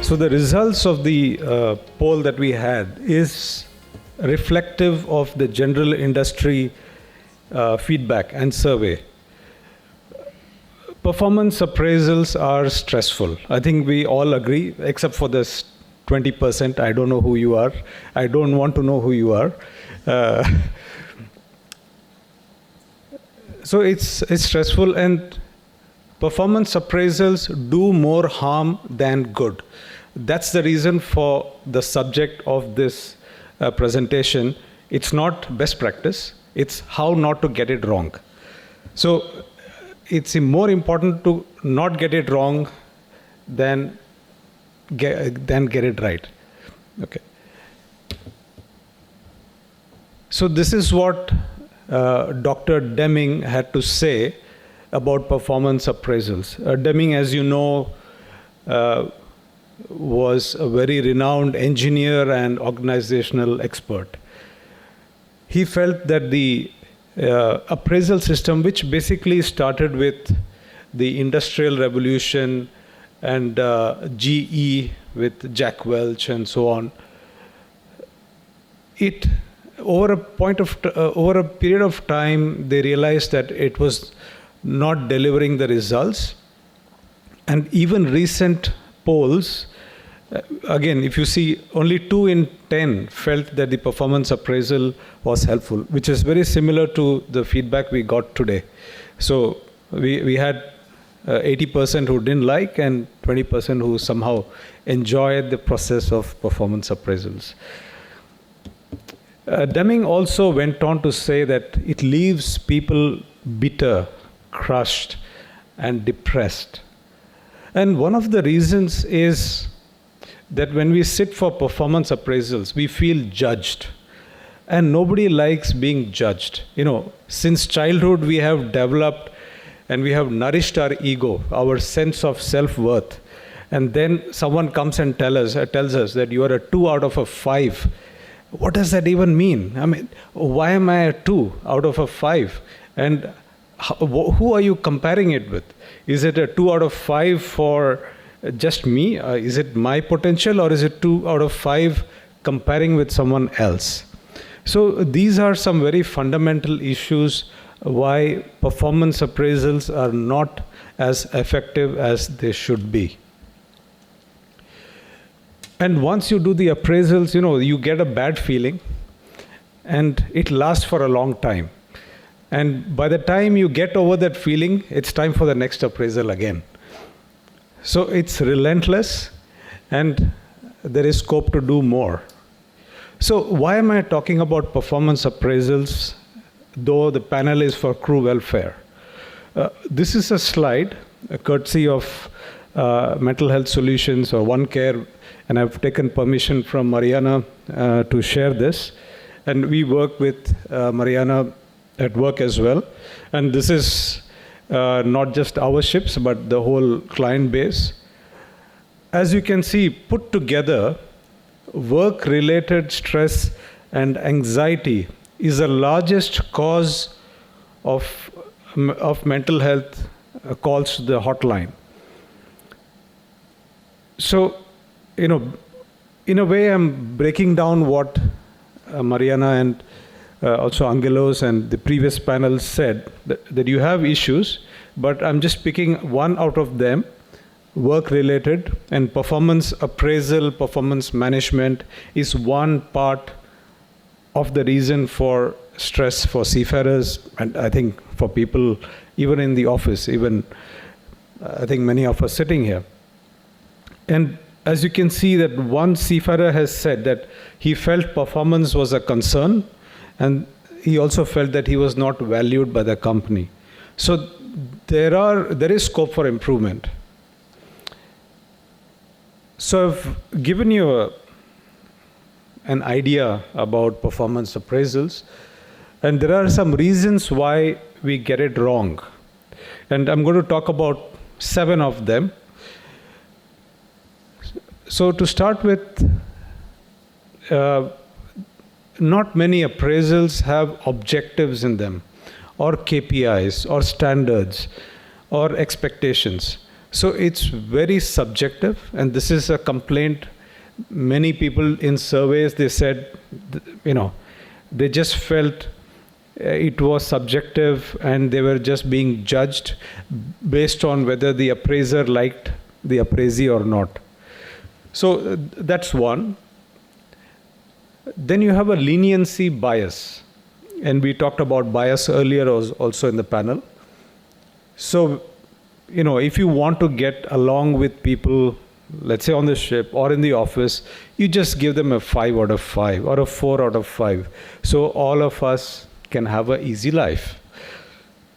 So the results of the poll that we had is reflective of the general industry feedback and survey. Performance appraisals are stressful. I think we all agree, except for this 20%. I don't know who you are. I don't want to know who you are. So it's stressful, and performance appraisals do more harm than good. That's the reason for the subject of this presentation. It's not best practice. It's how not to get it wrong. So it's more important to not get it wrong than get it right. Okay. So this is what Dr. Deming had to say about performance appraisals. Deming, as you know, was a very renowned engineer and organizational expert. He felt that the appraisal system, which basically started with the Industrial Revolution and GE with Jack Welch and so on, it over a period of time, they realized that it was not delivering the results. And even recent polls, again, if you see, only 2 in 10 felt that the performance appraisal was helpful, which is very similar to the feedback we got today. So we had 80% who didn't like and 20% who somehow enjoyed the process of performance appraisals. Deming also went on to say that it leaves people bitter, crushed, and depressed. And one of the reasons is that when we sit for performance appraisals, we feel judged. And nobody likes being judged. You know, since childhood we have developed and we have nourished our ego, our sense of self-worth. And then someone comes and tells us that you are a 2 out of a 5. What does that even mean? I mean, why am I a 2 out of a 5? And who are you comparing it with? Is it a 2 out of 5 for just me? Is it my potential, or is it 2 out of 5 comparing with someone else? So these are some very fundamental issues why performance appraisals are not as effective as they should be. And once you do the appraisals, you know, you get a bad feeling and it lasts for a long time. And by the time you get over that feeling, it's time for the next appraisal again. So it's relentless and there is scope to do more. So why am I talking about performance appraisals, though the panel is for crew welfare? This is a slide, courtesy of Mental Health Solutions or One Care, and I've taken permission from Mariana to share this. And we work with Mariana at work as well. And this is not just our ships, but the whole client base. As you can see, put together, work-related stress and anxiety is the largest cause of mental health calls to the hotline. So, you know, in a way, I'm breaking down what Mariana and also Angelos and the previous panel said, that you have issues, but I'm just picking one out of them, work-related, and performance appraisal, performance management is one part of the reason for stress for seafarers, and I think for people even in the office, even I think many of us sitting here. And as you can see, that one seafarer has said that he felt performance was a concern, and he also felt that he was not valued by the company. So there is scope for improvement. So I've given you an idea about performance appraisals, and there are some reasons why we get it wrong. And I'm going to talk about 7 of them. So to start with, not many appraisals have objectives in them, or KPIs, or standards, or expectations. So it's very subjective, and this is a complaint. Many people in surveys, they said, they just felt it was subjective and they were just being judged based on whether the appraiser liked the appraisee or not. So that's one. Then you have a leniency bias. And we talked about bias earlier also in the panel. So, if you want to get along with people, let's say on the ship or in the office, you just give them a 5 out of 5 or a 4 out of 5. So all of us can have an easy life.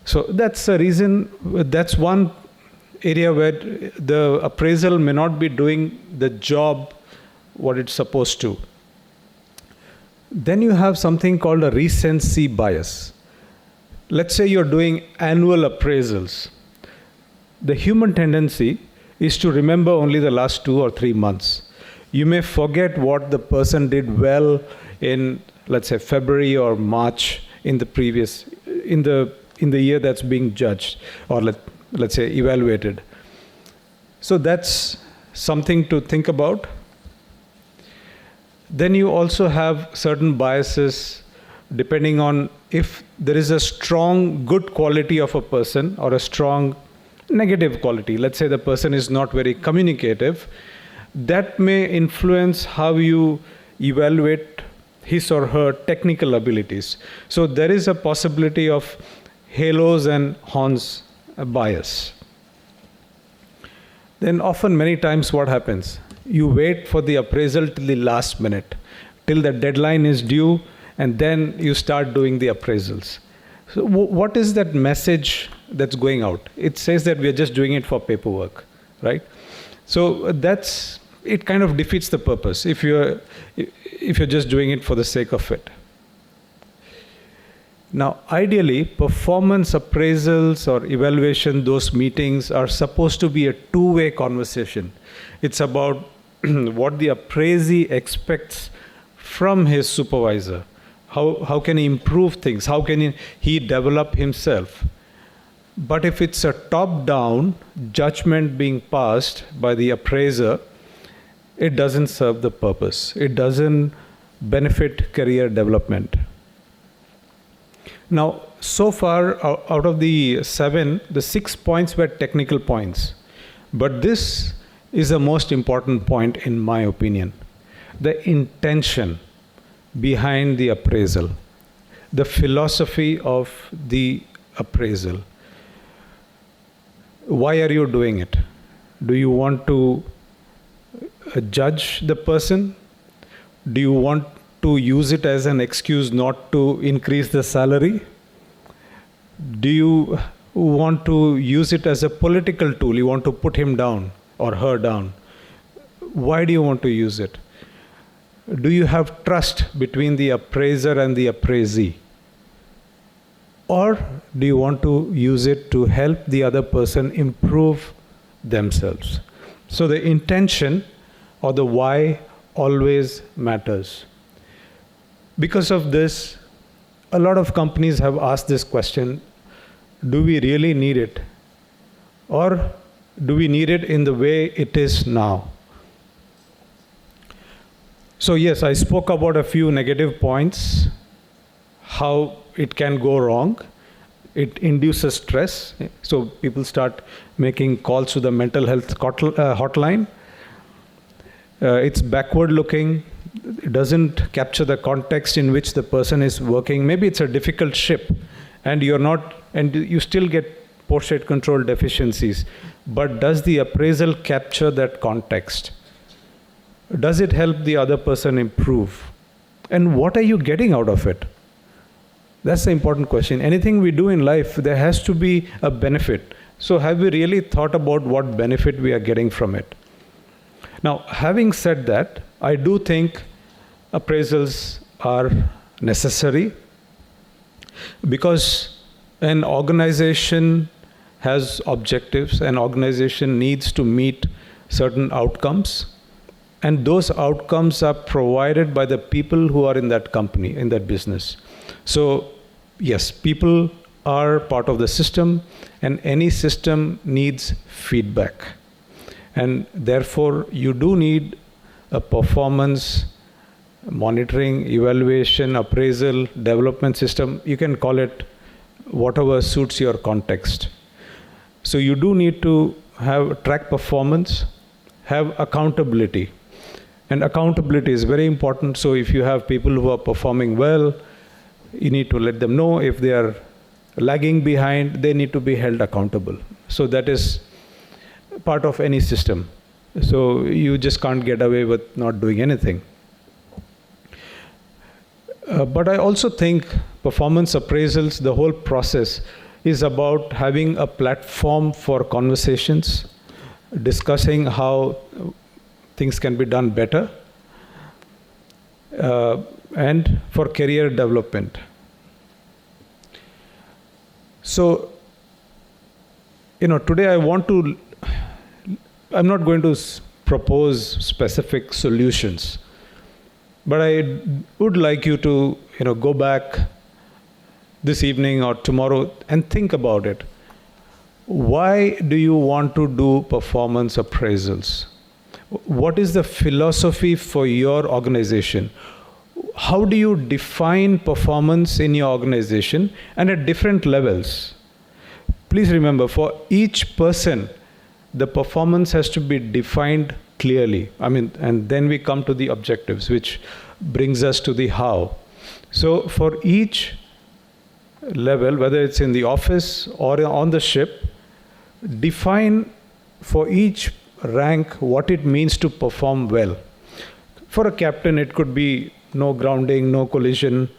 So that's a reason, that's one area where the appraisal may not be doing the job what it's supposed to. Then you have something called a recency bias. Let's say you're doing annual appraisals. The human tendency is to remember only the last 2 or 3 months. You may forget what the person did well in, let's say, February or March in the year that's being judged, or let's say evaluated. So that's something to think about. Then you also have certain biases depending on if there is a strong good quality of a person or a strong negative quality. Let's say the person is not very communicative. That may influence how you evaluate his or her technical abilities. So there is a possibility of halos and horns bias. Then often, many times, what happens? You wait for the appraisal till the last minute, till the deadline is due, and then you start doing the appraisals. So what is that message that's going out? It says that we are just doing it for paperwork, right? So it kind of defeats the purpose if you're just doing it for the sake of it. Now, ideally, performance appraisals or evaluation, those meetings are supposed to be a two-way conversation. It's about what the appraisee expects from his supervisor. How can he improve things? How can he develop himself? But if it's a top-down judgment being passed by the appraiser, it doesn't serve the purpose. It doesn't benefit career development. Now, so far, out of the 7, the 6 points were technical points. But this is the most important point, in my opinion. The intention behind the appraisal, the philosophy of the appraisal. Why are you doing it? Do you want to judge the person? Do you want to use it as an excuse not to increase the salary? Do you want to use it as a political tool? You want to put him down or her down? Why do you want to use it? Do you have trust between the appraiser and the appraisee? Or do you want to use it to help the other person improve themselves? So the intention or the why always matters. Because of this, a lot of companies have asked this question, do we really need it? Or do we need it in the way it is now? So yes, I spoke about a few negative points, how it can go wrong. It induces stress. So people start making calls to the mental health hotline. It's backward looking. It doesn't capture the context in which the person is working. Maybe it's a difficult ship and you still get portrait control deficiencies. But does the appraisal capture that context? Does it help the other person improve? And what are you getting out of it? That's the important question. Anything we do in life, there has to be a benefit. So have we really thought about what benefit we are getting from it? Now, having said that, I do think appraisals are necessary because an organization has objectives, an organization needs to meet certain outcomes, and those outcomes are provided by the people who are in that company, in that business. So, yes, people are part of the system, and any system needs feedback. And therefore, you do need a performance monitoring, evaluation, appraisal, development system. You can call it whatever suits your context. So you do need to have track performance, have accountability. And accountability is very important. So if you have people who are performing well, you need to let them know. If they are lagging behind, they need to be held accountable. So that is part of any system. So you just can't get away with not doing anything. But I also think performance appraisals, the whole process, is about having a platform for conversations, discussing how things can be done better, and for career development. So, today I'm not going to propose specific solutions, but I would like you to, go back this evening or tomorrow and think about it. Why do you want to do performance appraisals? What is the philosophy for your organization? How do you define performance in your organization and at different levels? Please remember, for each person, the performance has to be defined clearly. And then we come to the objectives, which brings us to the how. So for each level, whether it's in the office or on the ship, define for each rank what it means to perform well. For a captain, it could be no grounding, no collision.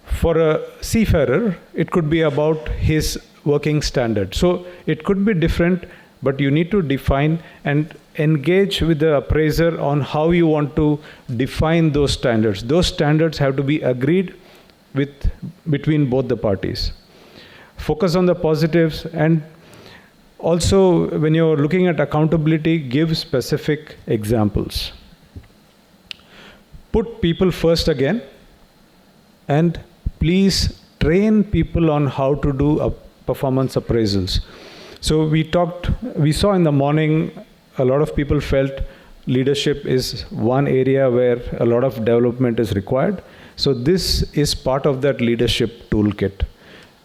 For a seafarer, it could be about his working standard. So it could be different, but you need to define and engage with the appraiser on how you want to define those standards. Those standards have to be agreed between both the parties. Focus on the positives, and also when you're looking at accountability, give specific examples. Put people first again, and please train people on how to do performance appraisals. So we saw in the morning, a lot of people felt leadership is one area where a lot of development is required. So this is part of that leadership toolkit.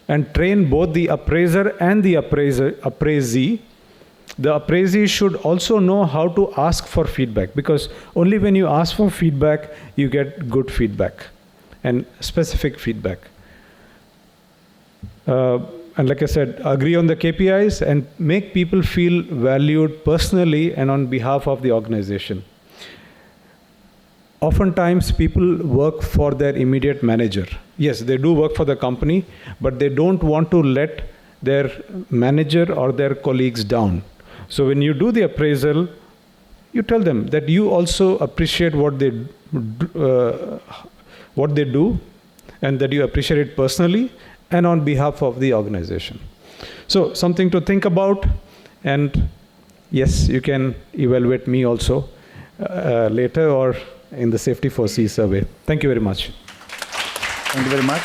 And train both the appraiser and the appraisee. The appraisee should also know how to ask for feedback, because only when you ask for feedback, you get good feedback and specific feedback. And like I said, agree on the KPIs and make people feel valued personally and on behalf of the organization. Oftentimes, people work for their immediate manager. Yes, they do work for the company, but they don't want to let their manager or their colleagues down. So when you do the appraisal, you tell them that you also appreciate what they do, and that you appreciate it personally and on behalf of the organization. So something to think about. And yes, you can evaluate me also later or in the SAFETY4SEA survey. Thank you very much. Thank you very much.